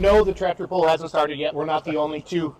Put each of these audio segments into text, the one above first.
No, the tractor pull hasn't started yet. We're not the only two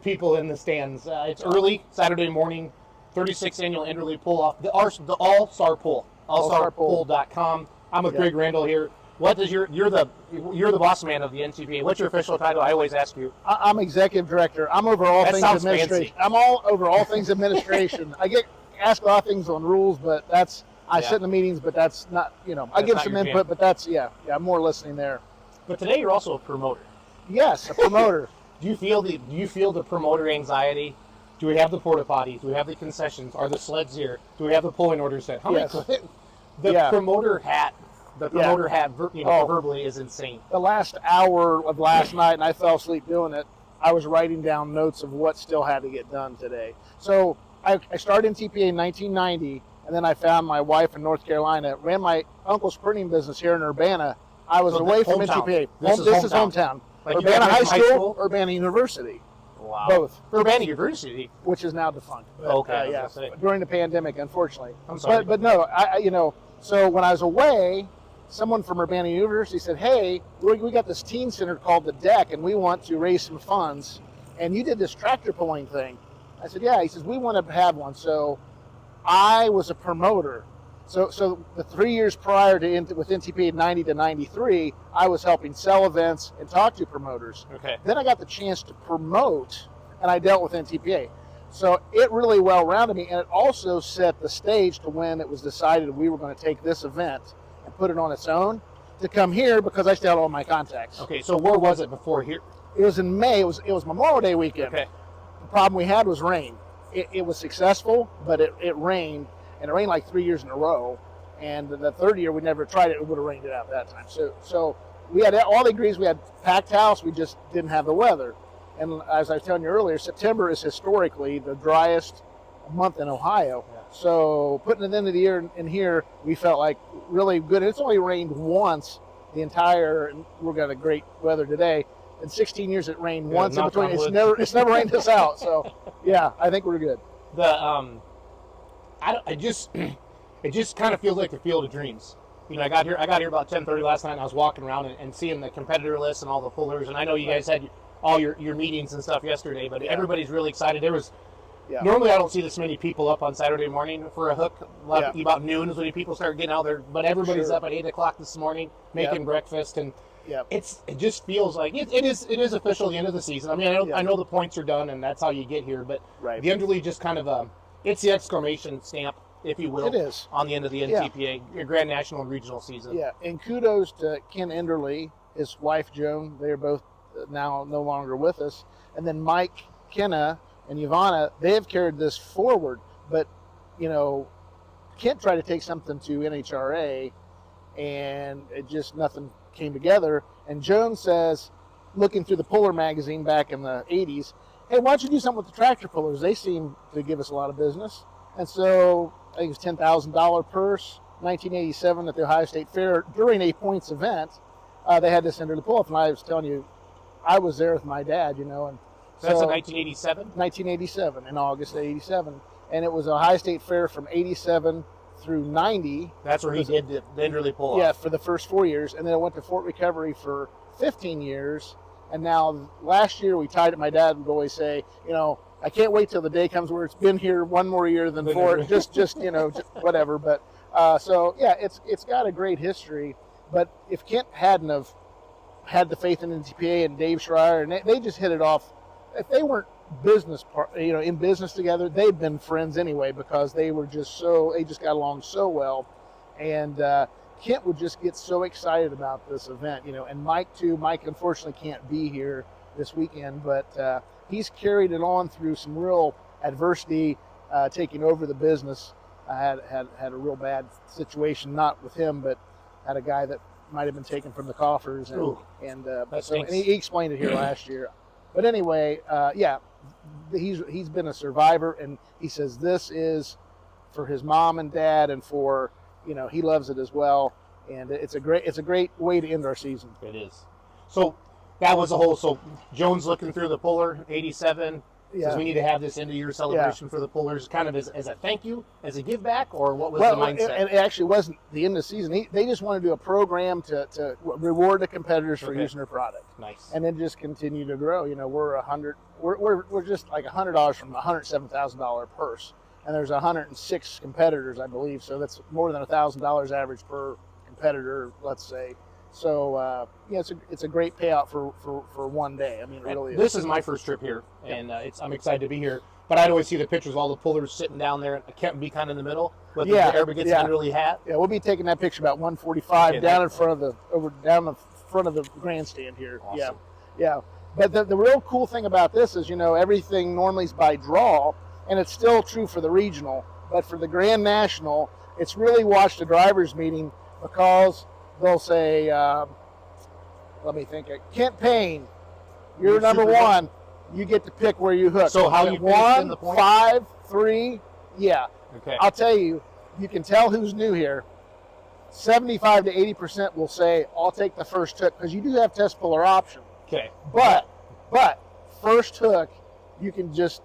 people in the stands. It's early, Saturday morning, 36th annual Enderle Pull-Off, the All-Star Pull, allstarpull.com. I'm with Gregg Randall here. What does you're the boss man of the NTPA. What's your official title? I always ask you. I'm executive director. I'm over all things administration. I'm all over all things administration. I get asked a lot of things on rules, but I sit in the meetings, but that's not, I give some input, but that's I'm more listening there. But today you're also a promoter. Yes, a promoter. Do you feel the promoter anxiety? Do we have the porta potties? Do we have the concessions? Are the sleds here? Do we have the pulling order set? Promoter hat. The promoter hat, verbally is insane. The last hour of last night, and I fell asleep doing it, I was writing down notes of what still had to get done today. So I started NTPA in 1990, and then I found my wife in North Carolina, ran my uncle's printing business here in Urbana. I was away from NTPA. This is hometown. Like Urbana High School, Urbana University. Wow. Both. Urbana University? Which is now defunct. Okay. During the pandemic, unfortunately. I'm sorry. But no, so when I was away, someone from Urbana University said, hey, we got this teen center called The Deck, and we want to raise some funds. And you did this tractor pulling thing. I said, yeah. He says, we want to have one. So I was a promoter. So the 3 years prior to with NTPA 90 to 93, I was helping sell events and talk to promoters. Okay. Then I got the chance to promote, and I dealt with NTPA. So it really well-rounded me, and it also set the stage to when it was decided we were going to take this event and put it on its own to come here because I still had all my contacts. Okay, so where was it before here? It was in May. It was Memorial Day weekend. Okay. The problem we had was rain. It was successful, but it rained. And it rained like 3 years in a row. And the third year, we never tried it. It would have rained it out that time. So we had all the degrees. We had packed house. We just didn't have the weather. And as I was telling you earlier, September is historically the driest month in Ohio. Yeah. So putting it into the year in here, we felt like really good. It's only rained once the entire, and we've got a great weather today. In 16 years, it rained once in between. It's never rained us out. So yeah, I think we're good. It just kind of feels like the field of dreams. I got here about 10:30 last night, and I was walking around and seeing the competitor list and all the pullers. And I know you guys had all your meetings and stuff yesterday, but everybody's really excited. Normally I don't see this many people up on Saturday morning for a hook. About noon is when people start getting out there, but everybody's up at 8 o'clock this morning making breakfast, and it just feels like it is official the end of the season. I mean, I know the points are done, and that's how you get here, but the Enderle just kind of it's the exclamation stamp, if you will. It is. On the end of the NTPA, your Grand National and Regional season. Yeah, and kudos to Ken Enderle, his wife Joan. They're both now no longer with us. And then Mike Kenna and Ivana, they have carried this forward. But, Kent tried to take something to NHRA, and nothing came together. And Joan says, looking through the Puller magazine back in the 80s, hey, why don't you do something with the tractor pullers? They seem to give us a lot of business. And so I think it was $10,000 purse, 1987 at the Ohio State Fair during a points event. They had this Enderle Pull-Off, and I was telling you, I was there with my dad, and so that's in 1987? 1987, in August of 87. And it was a Ohio State Fair from 87 through 90. That's where he did the Enderle Pull-Off. Yeah, for the first 4 years. And then I went to Fort Recovery for 15 years. And now last year we tied it. My dad would always say, I can't wait till the day comes where it's been here one more year than four. just whatever. But it's got a great history. But if Kent hadn't have had the faith in NTPA and Dave Schreier, and they just hit it off. If they weren't in business together, they'd been friends anyway because they just got along so well. And Kent would just get so excited about this event, and Mike too. Mike unfortunately can't be here this weekend, but he's carried it on through some real adversity, taking over the business. I had a real bad situation, not with him, but had a guy that might have been taken from the coffers, and he explained it here last year. But anyway, he's been a survivor, and he says this is for his mom and dad, and for he loves it as well, and it's a great way to end our season. It is. So that was the whole. So Jones looking through the puller, 87. Says we need to have this end of year celebration for the pullers, kind of as a thank you, as a give back, or what was the mindset? It actually wasn't the end of the season. They just want to do a program to reward the competitors for using their product. Nice. And then just continue to grow. You know, we're just like $100 from a $107,000 purse, and there's 106 competitors, I believe. So that's more than $1,000 average per competitor, let's say. So it's a great payout for one day. I mean, it really is. This is my first trip here, and I'm excited to be here. But I'd always see the pictures of all the pullers sitting down there, and I can't be kind of in the middle with the everybody gets an Enderle hat. Yeah, we'll be taking that picture about 1:45 down in front of the grandstand here. Awesome. Yeah. But the real cool thing about this is, everything normally is by draw, and it's still true for the regional. But for the Grand National, it's really watch the drivers' meeting, because they'll say, let me think, Kent Payne, you're number one. You get to pick where you hook. So how you 1, 5, 3, yeah. Okay. I'll tell you, you can tell who's new here. 75 to 80% will say, I'll take the first hook, because you do have test puller option. Okay. But first hook, you can just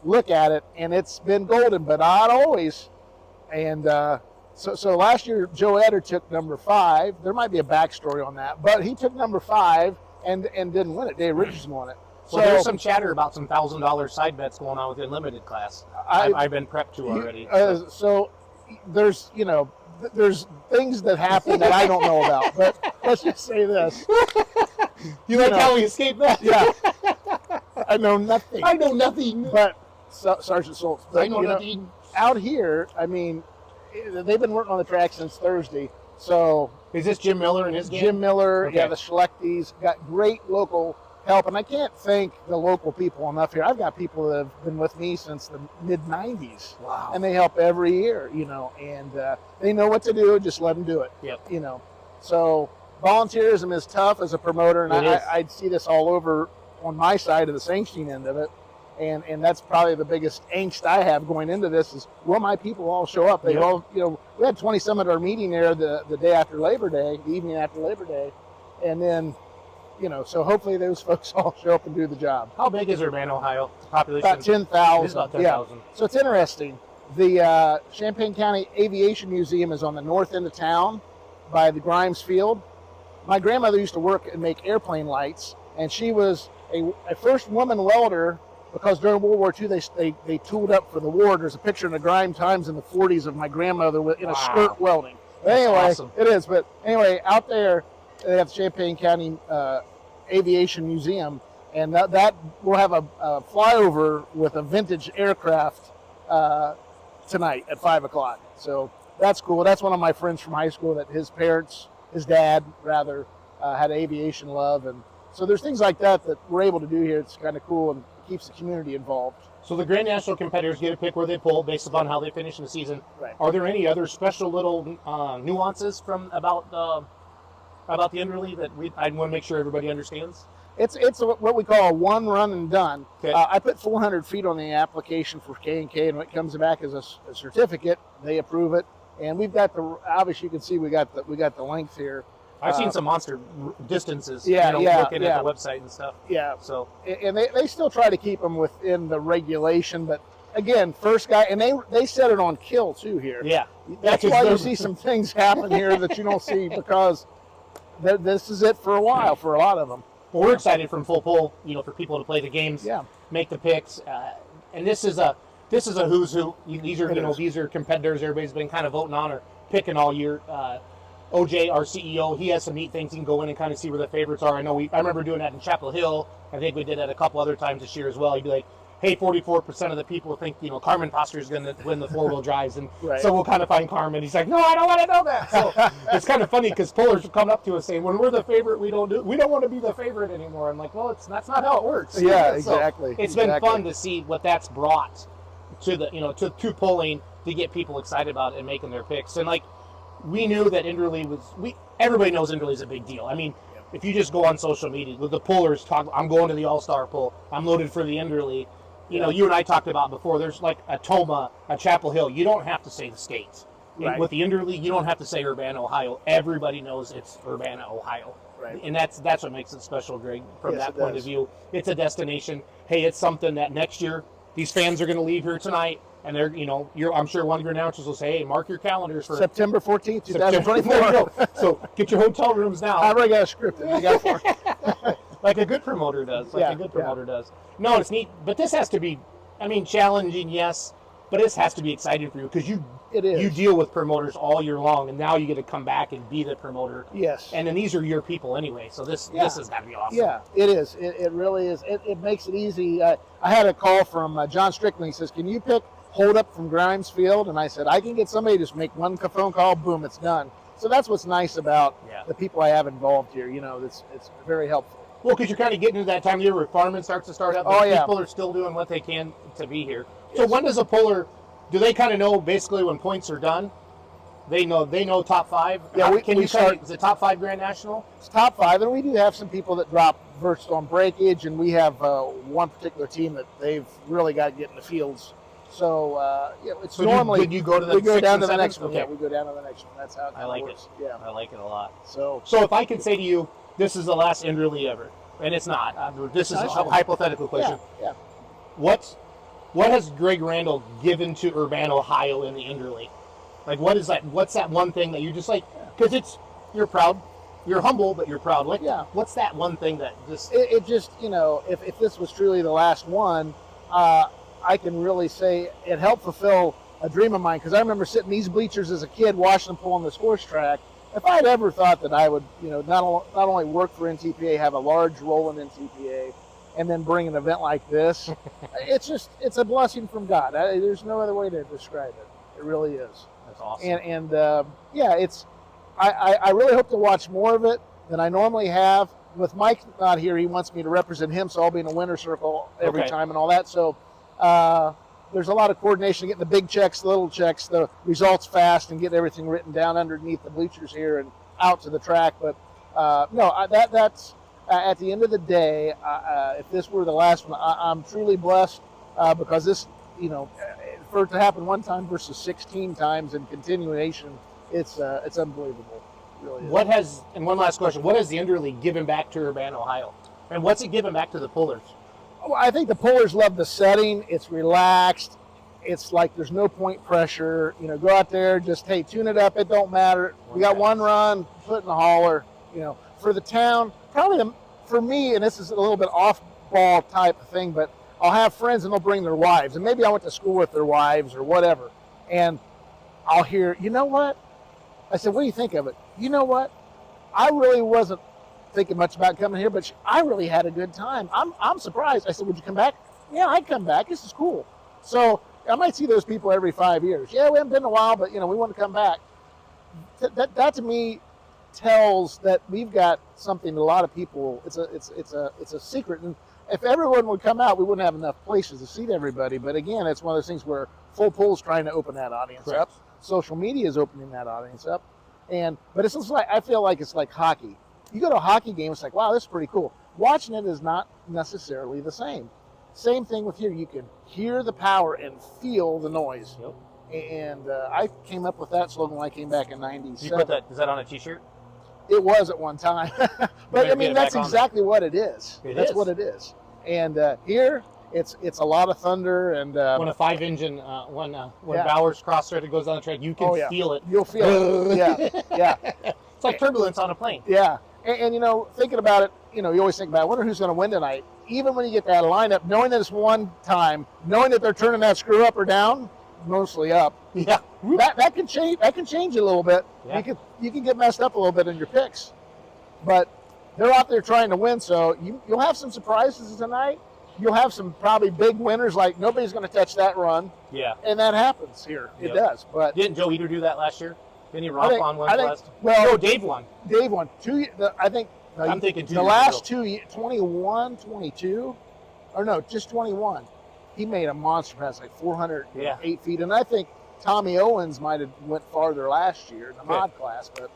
look at it, and it's been golden, but not always. And so last year, Joe Eder took number 5. There might be a backstory on that, but he took number 5 and didn't win it. Dave Richardson won it. Well, there's some chatter about some $1,000 side bets going on with the Unlimited class. I've been prepped to already. So there's there's things that happen that I don't know about. But let's just say this. You like how we escaped that? Yeah. I know nothing. I know nothing. But Sergeant Schultz. I know nothing. Out here, I mean, they've been working on the track since Thursday. So is this Jim Miller and his gang? Jim Miller, the Schlechtys, got great local help, and I can't thank the local people enough here. I've got people that have been with me since the mid-'90s. Wow. And they help every year, and they know what to do. Just let them do it. Yep. So volunteerism is tough as a promoter, and I'd see this all over on my side of the sanctioning end of it. And that's probably the biggest angst I have going into this is, will my people all show up? They all, we had 20 some at our meeting there the day after Labor Day, the evening after Labor Day, and then, so hopefully those folks all show up and do the job. How big is Urbana, Ohio? Population? About 10,000. It is about 10,000. Yeah. So it's interesting. The Champaign County Aviation Museum is on the north end of town by the Grimes Field. My grandmother used to work and make airplane lights, and she was a first woman welder, because during World War II they tooled up for the war. There's a picture in the Grime Times in the 40s of my grandmother in a skirt welding. But anyway, awesome. It is. But anyway, out there they have the Champaign County Aviation Museum, and that we'll have a flyover with a vintage aircraft tonight at 5 o'clock. So that's cool. That's one of my friends from high school that his dad had aviation love, and so there's things like that we're able to do here. It's kind of cool and keeps the community involved. So the Grand National competitors get to pick where they pull based upon how they finish in the season. Right. Are there any other special little nuances about the Enderle that I want to make sure everybody understands? It's what we call a one run and done. Okay. I put 400 feet on the application for K&K, and when it comes back as a certificate, they approve it. And we've got obviously you can see we got the length here. I've seen some monster distances. Looking at the website and stuff. Yeah. So and they still try to keep them within the regulation, but again, first guy, and they set it on kill too here. Yeah. That's why you see some things happen here that you don't see, because this is it for a while for a lot of them. Well, we're excited from full pull, for people to play the games, make the picks, and this is a who's who. These are competitors everybody's been kind of voting on or picking all year. OJ, our CEO, he has some neat things. You can go in and kind of see where the favorites are. I remember doing that in Chapel Hill. I think we did that a couple other times this year as well. You'd be like, hey, 44% of the people think, Carmen Foster is going to win the four-wheel drives. And so we'll kind of find Carmen. He's like, no, I don't want to know that. So it's kind of funny because pullers will come up to us saying, when we're the favorite, we don't want to be the favorite anymore. I'm like, well, that's not how it works. Yeah, exactly. So it's been fun to see what that's brought to the, to pulling to get people excited about it and making their picks. And we knew that Enderle everybody knows Enderle is a big deal. I mean, if you just go on social media, the pullers talk, I'm going to the All-Star Pull, I'm loaded for the Enderle. You and I talked about before, there's like a Toma, a Chapel Hill. You don't have to say the states. Right. With the Enderle, you don't have to say Urbana, Ohio. Everybody knows it's Urbana, Ohio. Right. And that's what makes it special, Greg, from Yes, that it point does. of view. It's a destination. Hey, it's something that next year, these fans are going to leave here tonight, and they're, I'm sure one of your announcers will say, hey, mark your calendars for September 14th, September. 2024. So get your hotel rooms now. I already got a script. I got it. Like a good promoter does. Does. No, it's neat. But this has to be, challenging, yes, but this has to be exciting for you because you deal with promoters all year long, and now you get to come back and be the promoter. Yes. And then these are your people anyway, so this has got to be awesome. Yeah, it is. It really is. It makes it easy. I had a call from John Strickland. He says, can you pick hold up from Grimes Field? And I said, I can get somebody to just make one phone call, boom, it's done. So that's what's nice about the people I have involved here. It's very helpful. Well, because you're kind of getting to that time of year where farming starts to start up. People are still doing what they can to be here. Yes. So when does a puller, do they kind of know basically when points are done? They know top 5? Yeah, is it top 5 Grand National? It's top 5, and we do have some people that drop versed on breakage, and we have one particular team that they've really got to get in the fields. So, it's normally... Did you go to the we go down to the 7th? next one. Okay. Yeah, we go down to the next one. That's how it works. Yeah. I like it a lot. So if I can say to you, this is the last Enderle ever, and it's not. This is a hypothetical question. Yeah. What has Gregg Randall given to Urbana, Ohio in the Enderle? Like, what is that? What's that one thing that you just like? Because you're proud, you're humble, but you're proud. Like, what's that one thing that just? It just, if this was truly the last one, I can really say it helped fulfill a dream of mine. Because I remember sitting these bleachers as a kid, watching them pull on this horse track. If I had ever thought that I would, not only work for NTPA, have a large role in NTPA, and then bring an event like this, it's a blessing from God. There's no other way to describe it. It really is. That's awesome. And I really hope to watch more of it than I normally have. With Mike not here, he wants me to represent him, so I'll be in the winner's circle every time and all that. So there's a lot of coordination, getting the big checks, the little checks, the results fast, and getting everything written down underneath the bleachers here and out to the track. But that's at the end of the day, if this were the last one, I'm truly blessed because this, for it to happen one time versus 16 times in continuation, it's unbelievable. It really is. And one last question, what has the Enderle given back to Urbana, Ohio? And what's it given back to the pullers? Well, I think the pullers love the setting. It's relaxed. It's like there's no point pressure. Go out there, just, hey, tune it up. It don't matter. We got one run, put in the hauler. For the town, probably for me, and this is a little bit off-ball type of thing, but I'll have friends and they'll bring their wives. And maybe I went to school with their wives or whatever. And I'll hear, you know what? I said, what do you think of it? You know what? I really wasn't thinking much about coming here, but I really had a good time. I'm surprised. I said, would you come back? Yeah, I'd come back. This is cool. So I might see those people every 5 years. Yeah, we haven't been in a while, but we want to come back. That to me tells that we've got something that a lot of people. It's a secret, and if everyone would come out, we wouldn't have enough places to seat everybody. But again, it's one of those things where Full Pull's trying to open that audience up. Social media is opening that audience up, but it's just like I feel like it's like hockey. You go to a hockey game, it's like, wow, this is pretty cool. Watching it is not necessarily the same. Same thing with here. You can hear the power and feel the noise. Yep. And I came up with that slogan when I came back in '97. You put that? Is that on a T-shirt? It was at one time, but I mean that's exactly what it is. That's what it is. And here, it's a lot of thunder and when a 5-engine when Bowers cross-threaded goes down the track, you can feel it. You'll feel it. Yeah. It's like turbulence on a plane. Yeah, and thinking about it, you always think about, I wonder who's going to win tonight. Even when you get that lineup, knowing that it's one time, knowing that they're turning that screw up or down, mostly up. Yeah, that can change. That can change a little bit. Yeah. You can get messed up a little bit in your picks, but they're out there trying to win. So you'll have some surprises tonight. You'll have some probably big winners. Like nobody's going to touch that run. Yeah, and that happens here. It does. But didn't Joe Eater do that last year? Didn't he romp on one last? Well, no, Dave won. Dave won 2. I think. I'm thinking 2 the last 2, 21, 22, or no, just 21. He made a monster pass, like 408 feet, and I think Tommy Owens might have went farther last year in the mod class. But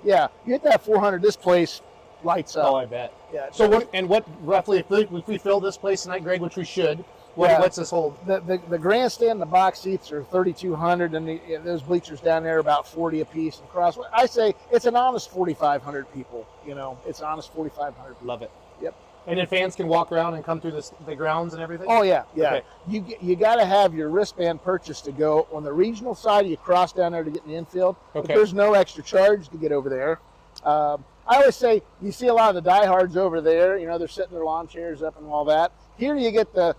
you hit that 400, this place lights up. Oh, I bet. Yeah. So what roughly, if we fill this place tonight, Greg, which we should, What's this whole? The grandstand, the box seats are 3,200, and those bleachers down there are about 40 a piece across. I say it's an honest 4,500 people. You know, it's honest 4,500 people. Love it. Yep. And then fans can walk around and come through the grounds and everything? Oh, yeah, yeah. Okay. You got to have your wristband purchased to go. On the regional side, you cross down there to get in the infield. Okay. But there's no extra charge to get over there. I always say, you see a lot of the diehards over there. You know, they're setting their lawn chairs up and all that. Here you get the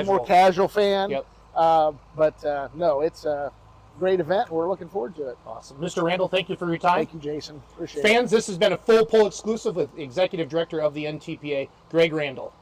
more casual fan. Yep. No, it's a great event, and we're looking forward to it. Awesome. Mr. Randall, thank you for your time. Thank you, Jason. Appreciate it. Fans, this has been a Full Pull exclusive with Executive Director of the NTPA, Gregg Randall.